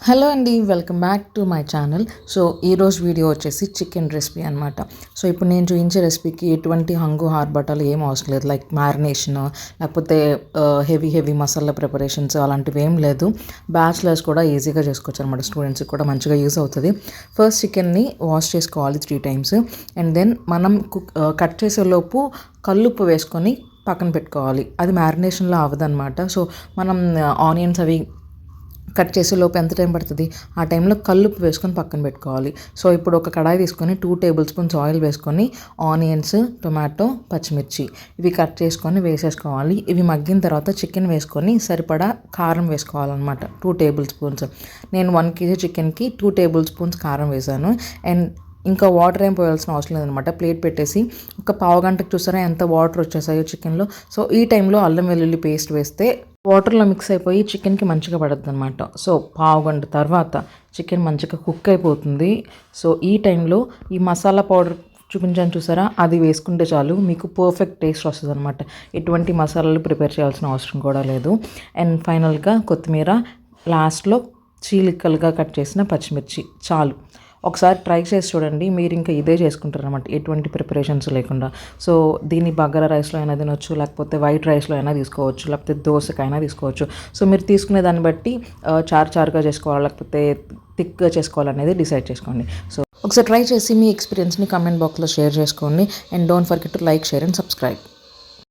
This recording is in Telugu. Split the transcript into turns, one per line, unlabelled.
హలో అండి, welcome back to my channel. So ఈరోజు వీడియో వచ్చేసి చికెన్ రెసిపీ అనమాట. సో ఇప్పుడు నేను చూపించే రెసిపీకి ఎటువంటి హంగు హార్బటాలు ఏం అవసరం లేదు. లైక్ మ్యారినేషన్ లేకపోతే హెవీ మసాలా ప్రిపరేషన్స్ అలాంటివి ఏం లేదు. బ్యాచిలర్స్ కూడా ఈజీగా చేసుకోవచ్చు అనమాట. స్టూడెంట్స్కి కూడా మంచిగా యూస్ అవుతుంది. ఫస్ట్ చికెన్ని వాష్ చేసుకోవాలి 3 times. అండ్ దెన్ మనం కట్ చేసేలోపు కల్లుప్పు వేసుకొని పక్కన పెట్టుకోవాలి. అది మ్యారినేషన్లో అవ్వదన్నమాట. సో మనం ఆనియన్స్ అవి కట్ చేసే లోపు ఎంత టైం పడుతుంది, ఆ టైంలో కల్లుప్పు వేసుకొని పక్కన పెట్టుకోవాలి. సో ఇప్పుడు ఒక కడాయి తీసుకొని 2 tablespoons ఆయిల్ వేసుకొని ఆనియన్స్, టొమాటో, పచ్చిమిర్చి ఇవి కట్ చేసుకొని వేసేసుకోవాలి. ఇవి మగ్గిన తర్వాత చికెన్ వేసుకొని సరిపడా కారం వేసుకోవాలన్నమాట. 2 tablespoons. నేను 1 kg చికెన్కి 2 tablespoons కారం వేసాను. అండ్ ఇంకా వాటర్ ఏం పోయాల్సిన అవసరం లేదనమాట. ప్లేట్ పెట్టేసి ఒక పావు గంటకు చూసారా ఎంత వాటర్ వచ్చేసాయో చికెన్లో. సో ఈ టైంలో అల్లం వెల్లుల్లి పేస్ట్ వేస్తే వాటర్లో మిక్స్ అయిపోయి చికెన్కి మంచిగా పడుతుంది అనమాట. సో పావు గంట తర్వాత చికెన్ మంచిగా కుక్ అయిపోతుంది. సో ఈ టైంలో ఈ మసాలా పౌడర్ చూపించాను చూసారా, అది వేసుకుంటే చాలు, మీకు పర్ఫెక్ట్ టేస్ట్ వస్తుంది అనమాట. ఎటువంటి మసాలాలు ప్రిపేర్ చేయాల్సిన అవసరం కూడా లేదు. అండ్ ఫైనల్గా కొత్తిమీర, లాస్ట్లో చీలికలుగా కట్ చేసిన పచ్చిమిర్చి చాలు. ఒకసారి ట్రై చేసి చూడండి, మీరు ఇంకా ఇదే చేసుకుంటారు అనమాట, ఎటువంటి ప్రిపరేషన్స్ లేకుండా. సో దీన్ని బగారా రైస్లో అయినా తినొచ్చు, లేకపోతే వైట్ రైస్లో అయినా తీసుకోవచ్చు, లేకపోతే దోశకైనా తీసుకోవచ్చు. సో మీరు తీసుకునే దాన్ని బట్టి చారుగా చేసుకోవాలి లేకపోతే థిక్గా చేసుకోవాలనేది డిసైడ్ చేసుకోండి. సో ఒకసారి ట్రై చేసి మీ ఎక్స్పీరియన్స్ని కామెంట్ బాక్స్లో షేర్ చేసుకోండి. And don't forget to like, share and subscribe.